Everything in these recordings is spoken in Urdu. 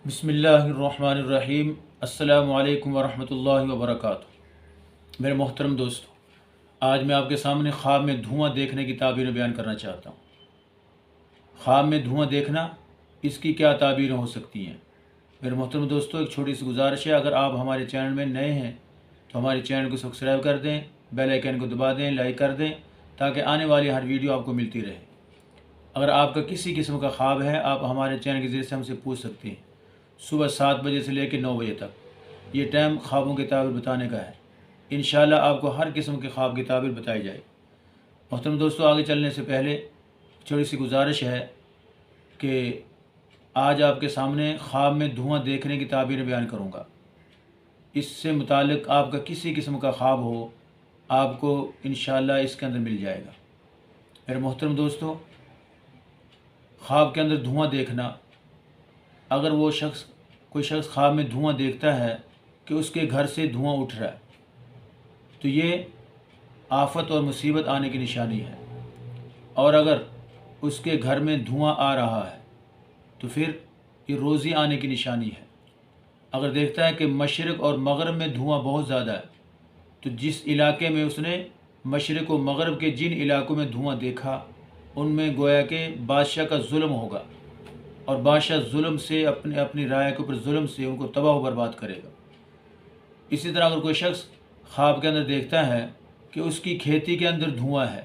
بسم اللہ الرحمن الرحیم۔ السلام علیکم ورحمۃ اللہ وبرکاتہ۔ میرے محترم دوستو، آج میں آپ کے سامنے خواب میں دھواں دیکھنے کی تعبیریں بیان کرنا چاہتا ہوں۔ خواب میں دھواں دیکھنا، اس کی کیا تعبیریں ہو سکتی ہیں؟ میرے محترم دوستو، ایک چھوٹی سی گزارش ہے، اگر آپ ہمارے چینل میں نئے ہیں تو ہمارے چینل کو سبسکرائب کر دیں، بیل آئیکن کو دبا دیں، لائک کر دیں تاکہ آنے والی ہر ویڈیو آپ کو ملتی رہے۔ اگر آپ کا کسی قسم کا خواب ہے، آپ ہمارے چینل کے ذریعے سے ہم سے پوچھ سکتے ہیں۔ صبح 7 بجے سے لے کے 9 بجے تک یہ ٹائم خوابوں کی تعبیر بتانے کا ہے۔ انشاءاللہ آپ کو ہر قسم کے خواب کی تعبیر بتائی جائے۔ محترم دوستو، آگے چلنے سے پہلے چھوٹی سی گزارش ہے کہ آج آپ کے سامنے خواب میں دھواں دیکھنے کی تعبیر بیان کروں گا۔ اس سے متعلق آپ کا کسی قسم کا خواب ہو، آپ کو انشاءاللہ اس کے اندر مل جائے گا۔ میرے محترم دوستو، خواب کے اندر دھواں دیکھنا، اگر کوئی شخص خواب میں دھواں دیکھتا ہے کہ اس کے گھر سے دھواں اٹھ رہا ہے تو یہ آفت اور مصیبت آنے کی نشانی ہے، اور اگر اس کے گھر میں دھواں آ رہا ہے تو پھر یہ روزی آنے کی نشانی ہے۔ اگر دیکھتا ہے کہ مشرق اور مغرب میں دھواں بہت زیادہ ہے تو جس علاقے میں اس نے مشرق و مغرب کے جن علاقوں میں دھواں دیکھا ان میں گویا کہ بادشاہ کا ظلم ہوگا، اور بادشاہ ظلم سے اپنی رائے کے اوپر ظلم سے ان کو تباہ و برباد کرے گا۔ اسی طرح اگر کوئی شخص خواب کے اندر دیکھتا ہے کہ اس کی کھیتی کے اندر دھواں ہے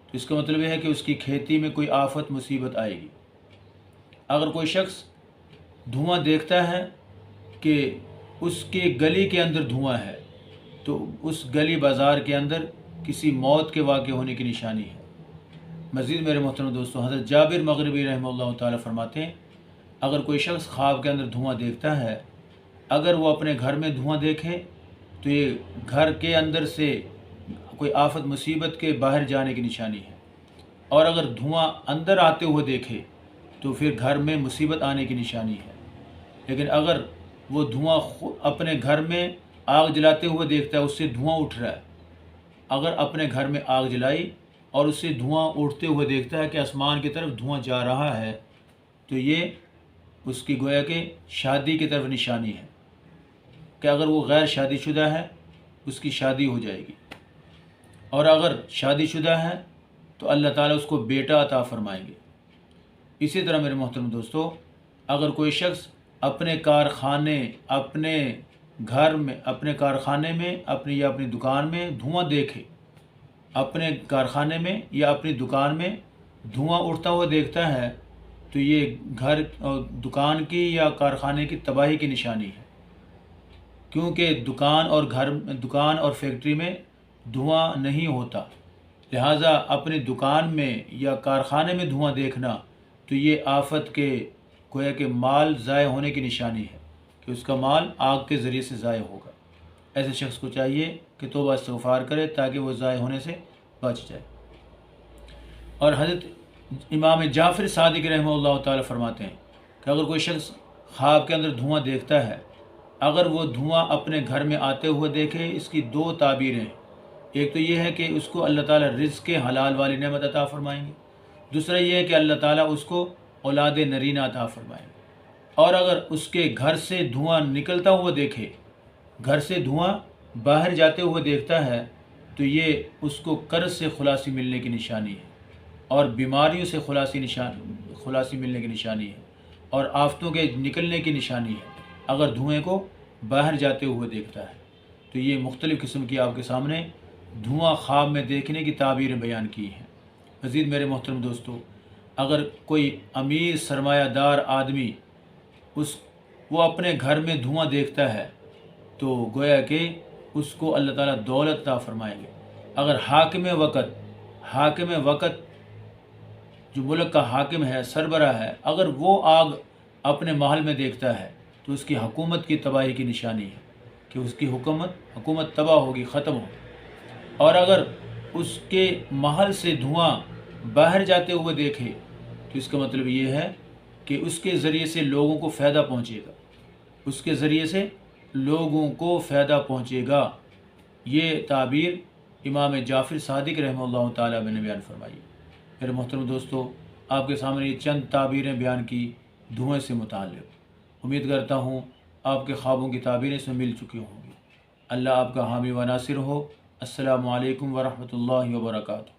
تو اس کا مطلب یہ ہے کہ اس کی کھیتی میں کوئی آفت مصیبت آئے گی۔ اگر کوئی شخص دھواں دیکھتا ہے کہ اس کے گلی کے اندر دھواں ہے تو اس گلی بازار کے اندر کسی موت کے واقع ہونے کی نشانی ہے۔ مزید میرے محترم دوستوں، حضرت جابر مغربی رحمہ اللہ تعالیٰ فرماتے ہیں، اگر کوئی شخص خواب کے اندر دھواں دیکھتا ہے، اگر وہ اپنے گھر میں دھواں دیکھے تو یہ گھر کے اندر سے کوئی آفت مصیبت کے باہر جانے کی نشانی ہے، اور اگر دھواں اندر آتے ہوئے دیکھے تو پھر گھر میں مصیبت آنے کی نشانی ہے۔ لیکن اگر وہ دھواں اپنے گھر میں آگ جلاتے ہوئے دیکھتا ہے، اس سے دھواں اٹھ رہا ہے، اگر اپنے گھر میں آگ جلائی اور اس سے دھواں اٹھتے ہوئے دیکھتا ہے کہ آسمان کی طرف دھواں جا رہا ہے تو یہ اس کی گویا کہ شادی کی طرف نشانی ہے کہ اگر وہ غیر شادی شدہ ہے اس کی شادی ہو جائے گی، اور اگر شادی شدہ ہے تو اللہ تعالیٰ اس کو بیٹا عطا فرمائیں گے۔ اسی طرح میرے محترم دوستو، اگر کوئی شخص اپنے کارخانے میں اپنی دکان میں دھواں دیکھے، اپنے کارخانے میں یا اپنی دکان میں دھواں اٹھتا ہوا دیکھتا ہے تو یہ گھر دکان کی یا کارخانے کی تباہی کی نشانی ہے، کیونکہ دکان اور فیکٹری میں دھواں نہیں ہوتا، لہٰذا اپنی دکان میں یا کارخانے میں دھواں دیکھنا تو یہ آفت کے گویا کہ مال ضائع ہونے کی نشانی ہے کہ اس کا مال آگ کے ذریعے سے ضائع ہوگا۔ ایسے شخص کو چاہیے کہ توبہ استغفار کرے تاکہ وہ ضائع ہونے سے بچ جائے۔ اور حضرت امام جعفر صادق رحمہ اللہ تعالیٰ فرماتے ہیں کہ اگر کوئی شخص خواب کے اندر دھواں دیکھتا ہے، اگر وہ دھواں اپنے گھر میں آتے ہوئے دیکھے، اس کی 2 تعبیریں ہیں۔ ایک تو یہ ہے کہ اس کو اللہ تعالیٰ رزق حلال والی نعمت عطا فرمائیں گے، دوسرا یہ ہے کہ اللہ تعالیٰ اس کو اولاد نرینہ عطا فرمائیں گے۔ اور اگر اس کے گھر سے دھواں نکلتا ہوا دیکھے، گھر سے دھواں باہر جاتے ہوئے دیکھتا ہے تو یہ اس کو قرض سے خلاصی ملنے کی نشانی ہے، اور بیماریوں سے خلاصی ملنے کی نشانی ہے، اور آفتوں کے نکلنے کی نشانی ہے اگر دھوئیں کو باہر جاتے ہوئے دیکھتا ہے۔ تو یہ مختلف قسم کی آپ کے سامنے دھواں خواب میں دیکھنے کی تعبیریں بیان کی ہیں۔ مزید میرے محترم دوستو، اگر کوئی امیر سرمایہ دار آدمی وہ اپنے گھر میں دھواں دیکھتا ہے تو گویا کہ اس کو اللہ تعالیٰ دولت عطا فرمائیں گے۔ اگر حاکم وقت جو ملک کا حاکم ہے، سربراہ ہے، اگر وہ آگ اپنے محل میں دیکھتا ہے تو اس کی حکومت کی تباہی کی نشانی ہے کہ اس کی حکومت تباہ ہوگی، ختم ہوگی۔ اور اگر اس کے محل سے دھواں باہر جاتے ہوئے دیکھے تو اس کا مطلب یہ ہے کہ اس کے ذریعے سے لوگوں کو فائدہ پہنچے گا، یہ تعبیر امام جعفر صادق رحمہ اللہ تعالیٰ نے بیان فرمائی۔ میرے محترم دوستو، آپ کے سامنے یہ چند تعبیریں بیان کی دھوئیں سے متعلق۔ امید کرتا ہوں آپ کے خوابوں کی تعبیریں اس میں مل چکی ہوں گی۔ اللہ آپ کا حامی و ناصر ہو۔ السلام علیکم ورحمۃ اللہ وبرکاتہ۔